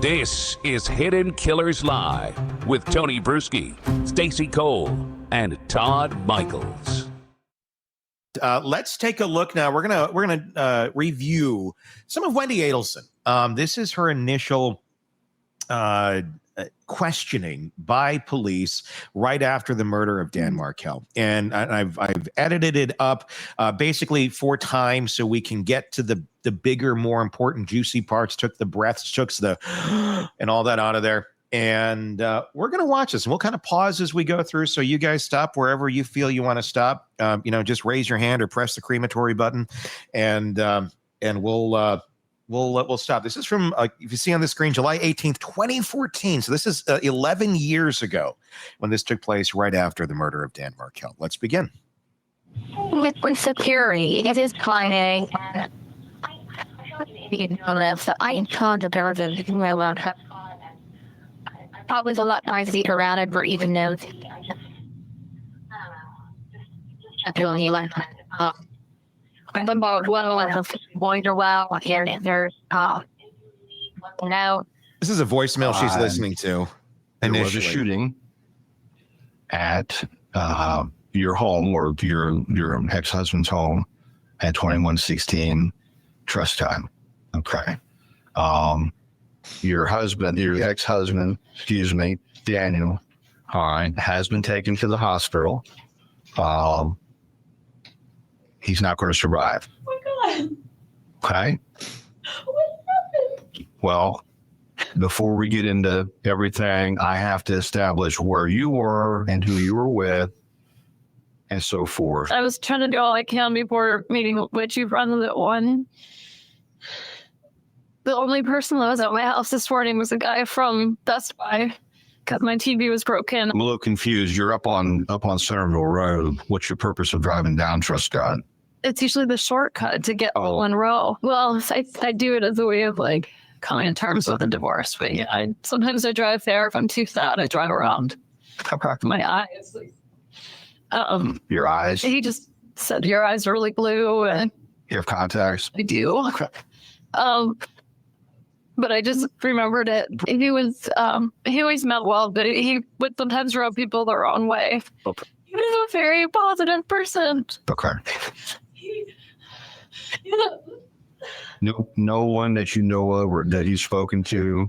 This is Hidden Killers Live with Tony Bruschi, Stacy Cole, and Todd Michaels. Let's take a look now. We're gonna review some of Wendi Adelson. This is her initial questioning by police right after the murder of Dan Markel, and I've edited it up basically 4 times so we can get to the bigger, more important, juicy parts. Took the breaths, took the and all that out of there. And we're going to watch this, and we'll kind of pause as we go through. So you guys stop wherever you feel you want to stop. Just raise your hand or press the crematory button, and we'll stop. This is from, if you see on the screen, July 18th, 2014. So this is 11 years ago when this took place, right after the murder of Dan Markel. Let's begin. With security, it is climbing. I told the person who I love her. I was a lot nicer around it, or even knows. Actually, like, I'm about well, boys are well, and they're, now. This is a voicemail she's listening to. There was a shooting at your home, or your ex-husband's home, at 2116 Trust Time. Okay. Your ex-husband, Daniel, has been taken to the hospital. He's not going to survive. Oh my God. Okay. What happened? Well, before we get into everything, I have to establish where you were and who you were with, and so forth. I was trying to do all I can before meeting with you from the one. The only person that was at my house this morning was a guy from Best Buy, because my TV was broken. I'm a little confused. You're up on Centerville Road. What's your purpose of driving down Truscott? It's usually the shortcut to get one row. Well, I do it as a way of like coming in terms with a divorce. But yeah, sometimes I drive there. If I'm too sad, I drive around. My eyes. Your eyes? He just said, your eyes are really blue. And you have contacts? I do. But I just remembered it. He always meant well, but he would sometimes rub people the wrong way. Okay. He was a very positive person. Okay. No one that you know of or that he's spoken to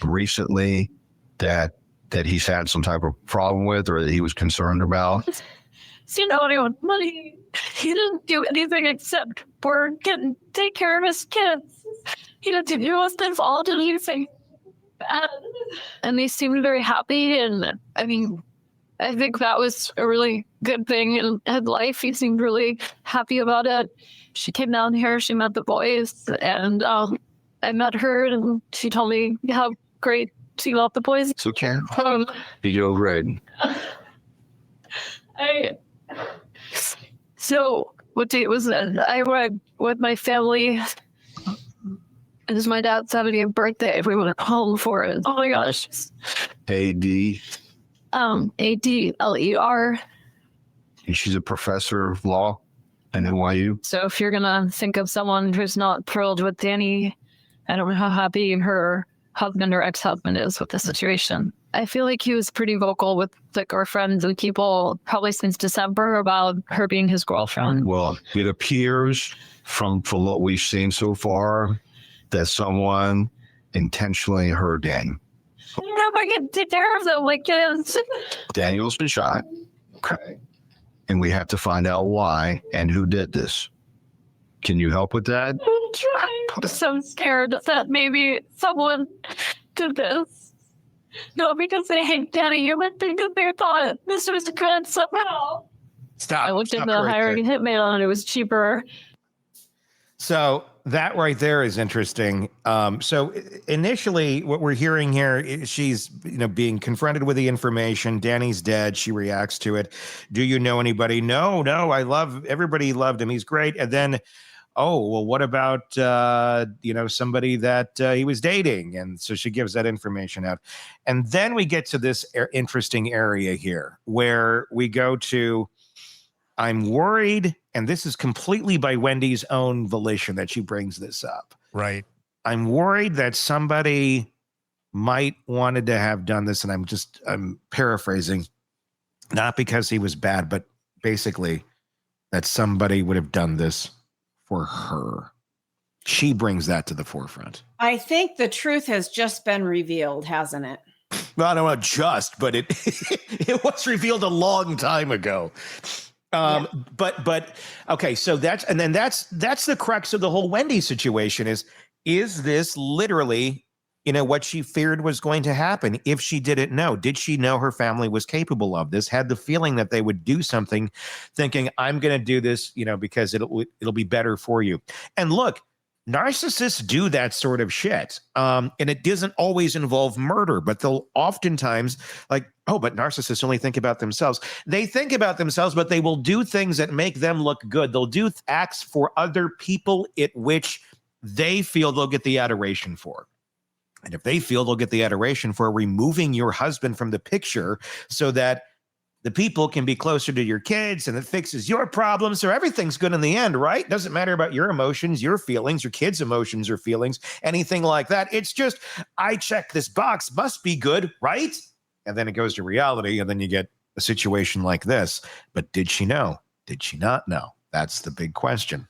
recently that he's had some type of problem with or that he was concerned about? Anyone money. He didn't do anything except for take care of his kids. He didn't do involved in anything bad. And they seemed very happy. And I mean, I think that was a really good thing in his life. He seemed really happy about it. She came down here, she met the boys, and I met her, and she told me how great she loved the boys. So you go great. So what date was that? I arrived with my family. It was my dad's 70th birthday. We went home for it. Oh my gosh. A.D. A.D.L.E.R. And she's a professor of law at NYU. So if you're going to think of someone who's not thrilled with Danny, I don't know how happy her husband or ex-husband is with the situation. I feel like he was pretty vocal with our friends and people probably since December about her being his girlfriend. Well, it appears from what we've seen so far that someone intentionally hurt Daniel. If I can take care of them like kids. Daniel's been shot. Okay. And we have to find out why and who did this. Can you help with that? I'm trying. I'm so scared that maybe someone did this. No, because they hate Danny, but because they thought this was good somehow. Stop. I looked Stop into right hiring a hitman and it was cheaper. So that right there is interesting. So initially what we're hearing here is she's, being confronted with the information. Danny's dead. She reacts to it. Do you know anybody? No, everybody loved him. He's great. And then, oh, well, what about, somebody that he was dating? And so she gives that information out. And then we get to this interesting area here where we go to, I'm worried, and this is completely by Wendy's own volition that she brings this up. Right. I'm worried that somebody might wanted to have done this, and I'm paraphrasing, not because he was bad, but basically that somebody would have done this for her. She brings that to the forefront. I think the truth has just been revealed, hasn't it? Well, I don't know just, but it it was revealed a long time ago. But okay, so that's the crux of the whole Wendy situation is this literally, what she feared was going to happen if she didn't know? Did she know her family was capable of this? Had the feeling that they would do something, thinking, I'm going to do this, because it'll be better for you. And look, narcissists do that sort of shit. And it doesn't always involve murder, but they'll oftentimes but narcissists only think about themselves. They think about themselves, but they will do things that make them look good. They'll do acts for other people at which they feel they'll get the adoration for. And if they feel they'll get the adoration for removing your husband from the picture so that the people can be closer to your kids and it fixes your problems, so everything's good in the end, right? Doesn't matter about your emotions, your feelings, your kids' emotions or feelings, anything like that. It's just, I check this box, must be good, right? And then it goes to reality, and then you get a situation like this. But did she know? Did she not know? That's the big question.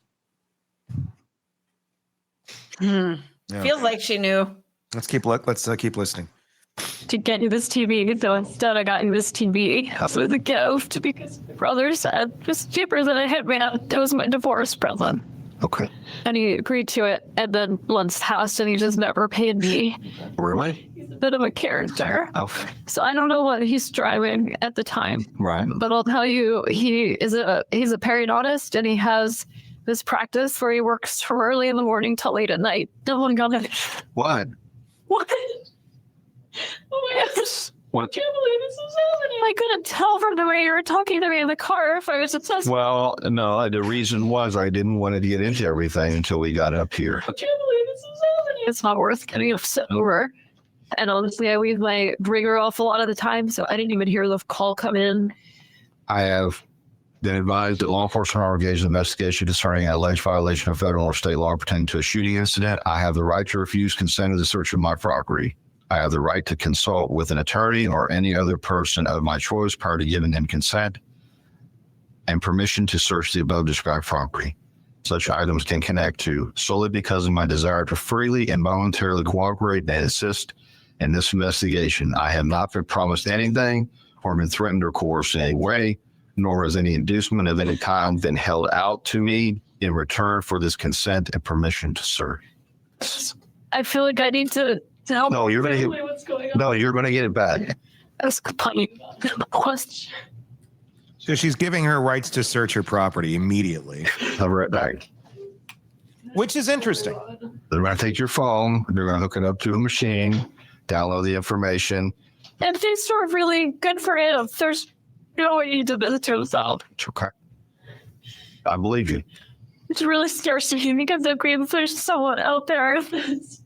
Yeah. Feels like she knew. Let's keep listening. To get you this TV, so instead I got you this TV as a gift because my brother said it's cheaper than a hitman. It was my divorce present. Okay. And he agreed to it, and then once passed, and he just never paid me. Really? He's a bit of a character. Oh. So I don't know what he's driving at the time. Right. But I'll tell you, he's a periodontist, and he has this practice where he works from early in the morning till late at night. Oh my God. What? What? Oh my gosh. What? I can't believe this is happening. I couldn't tell from the way you were talking to me in the car if I was obsessed. Well, no, the reason was I didn't want to get into everything until we got up here. I can't believe this is happening. It's not worth getting upset over. And honestly, I leave my ringer off a lot of the time, so I didn't even hear the call come in. I have been advised that law enforcement are engaged in an investigation concerning an alleged violation of federal or state law pertaining to a shooting incident. I have the right to refuse consent to the search of my property. I have the right to consult with an attorney or any other person of my choice prior to giving them consent and permission to search the above described property. Such items can connect to solely because of my desire to freely and voluntarily cooperate and assist in this investigation. I have not been promised anything or been threatened or coerced in any way, nor has any inducement of any kind been held out to me in return for this consent and permission to search. I feel like I need to help. No, you're going to get what's going on. No, you're going to get it back. That's complaining about the question. So she's giving her rights to search her property immediately. I'll be right back. Which is interesting. They're going to take your phone. They're going to hook it up to a machine, download the information. And things sort of really good for him. There's no way you to visit himself. It's okay. I believe you. It's really scares me because it means there's someone out there that's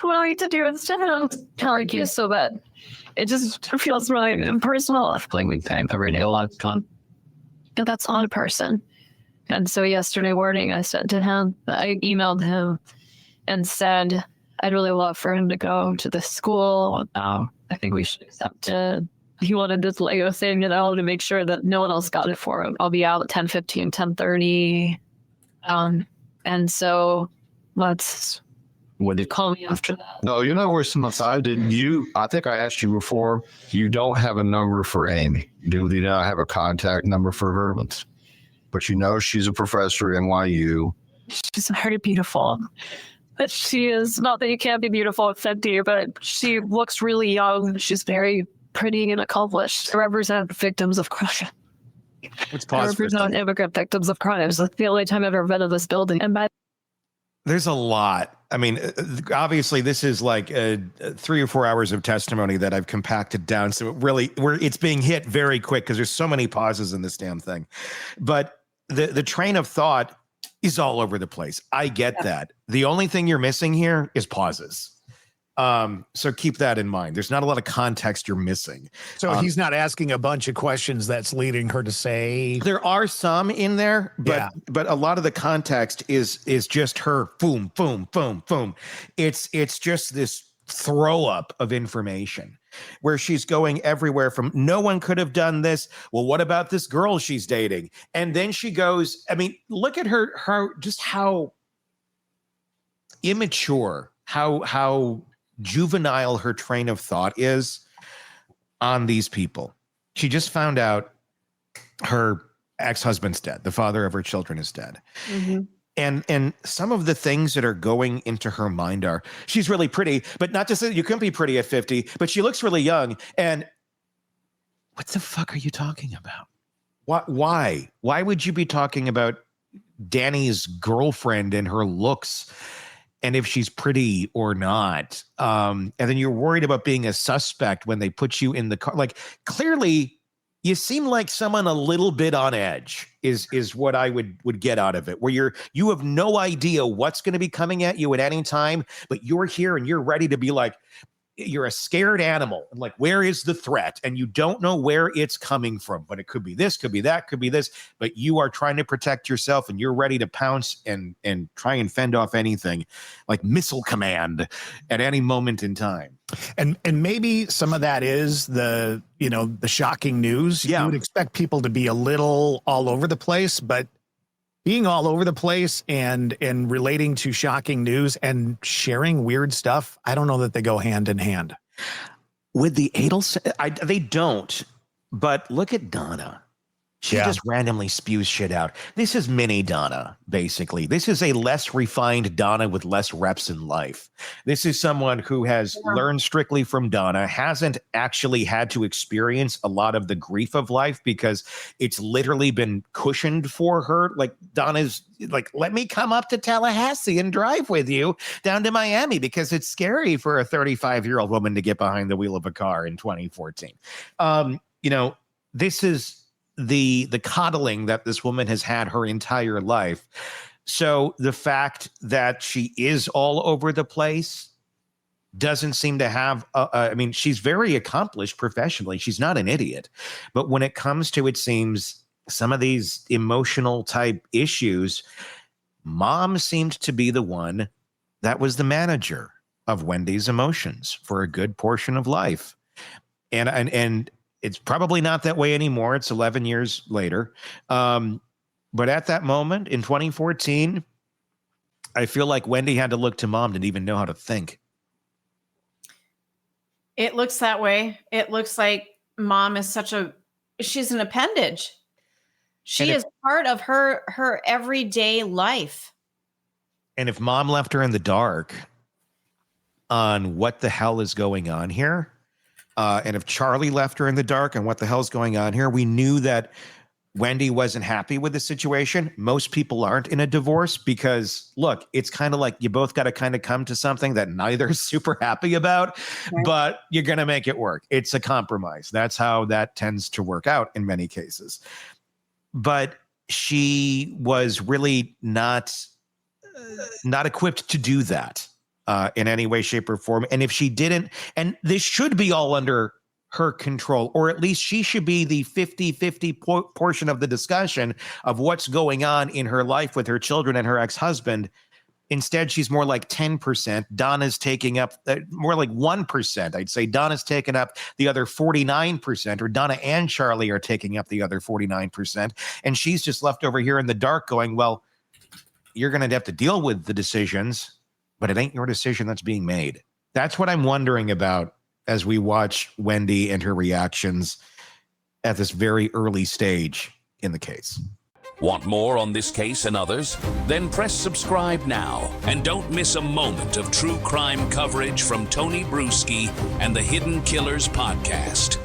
willing to do instead of telling you so bad. It just feels really impersonal. I'm playing with time every day. A lot of fun. And that's on a person. And so yesterday morning, I said to him, I emailed him and said, I'd really love for him to go to this school. I think we should accept it. He wanted this Lego thing, to make sure that no one else got it for him. I'll be out at 10:15, 10:30. And so would you call me after that? No, you're not wasting my time. I think I asked you before, you don't have a number for Amy. Do you not have a contact number for her? But she's a professor at NYU. She's very beautiful. But she is, not that you can't be beautiful at 50, but she looks really young. She's very pretty and accomplished. I represent victims of crime. Let's pause. I represent immigrant victims of crimes. That's the only time I've ever been in this building. And there's a lot. I mean, obviously, this is like 3 or 4 hours of testimony that I've compacted down. So it's being hit very quick because there's so many pauses in this damn thing. But the train of thought is all over the place. I get that. The only thing you're missing here is pauses. So keep that in mind. There's not a lot of context you're missing. So he's not asking a bunch of questions that's leading her to say. There are some in there, but a lot of the context is just her boom, boom, boom, boom. It's just this throw up of information where she's going everywhere from no one could have done this. Well, what about this girl she's dating? And then she goes, I mean, look at her just how immature, how juvenile her train of thought is on these people. She just found out her ex-husband's dead. The father of her children is dead. Mm-hmm. And some of the things that are going into her mind are, she's really pretty, but not to say that you couldn't be pretty at 50, but she looks really young. And what the fuck are you talking about? Why would you be talking about Danny's girlfriend and her looks and if she's pretty or not? And then you're worried about being a suspect when they put you in the car. Like, clearly you seem like someone a little bit on edge is what I would get out of it, where you have no idea what's going to be coming at you at any time, but you're here and you're ready to be like, you're a scared animal. Like, where is the threat? And you don't know where it's coming from, but it could be this, could be that, could be this, but you are trying to protect yourself and you're ready to pounce and try and fend off anything, like missile command at any moment in time. And maybe some of that is the shocking news. Yeah. You would expect people to be a little all over the place, but being all over the place and relating to shocking news and sharing weird stuff, I don't know that they go hand in hand. With the Adelson, they don't. But look at Donna. She just randomly spews shit out. This is mini Donna, basically. This is a less refined Donna with less reps in life. This is someone who has learned strictly from Donna, hasn't actually had to experience a lot of the grief of life because it's literally been cushioned for her. Like, Donna's like, let me come up to Tallahassee and drive with you down to Miami because it's scary for a 35-year-old woman to get behind the wheel of a car in 2014. This is the coddling that this woman has had her entire life. So the fact that she is all over the place doesn't seem to have, she's very accomplished professionally. She's not an idiot. But when it comes to, it seems, some of these emotional type issues, Mom seemed to be the one that was the manager of Wendy's emotions for a good portion of life. And it's probably not that way anymore. It's 11 years later. But at that moment in 2014, I feel like Wendy had to look to Mom to even know how to think. It looks that way. It looks like Mom is she's an appendage. She is part of her everyday life. And if Mom left her in the dark on what the hell is going on here, and if Charlie left her in the dark on what the hell's going on here, we knew that Wendy wasn't happy with the situation. Most people aren't in a divorce because, look, it's kind of like you both got to kind of come to something that neither is super happy about, but you're going to make it work. It's a compromise. That's how that tends to work out in many cases. But she was really not equipped to do that. In any way, shape, or form. And if she didn't, and this should be all under her control, or at least she should be the 50-50 portion of the discussion of what's going on in her life with her children and her ex-husband. Instead, she's more like 10%. Donna's taking up more like 1%. I'd say Donna's taking up the other 49%, or Donna and Charlie are taking up the other 49%. And she's just left over here in the dark going, well, you're going to have to deal with the decisions, but it ain't your decision that's being made. That's what I'm wondering about as we watch Wendy and her reactions at this very early stage in the case. Want more on this case and others? Then press subscribe now and don't miss a moment of true crime coverage from Tony Bruschi and the Hidden Killers podcast.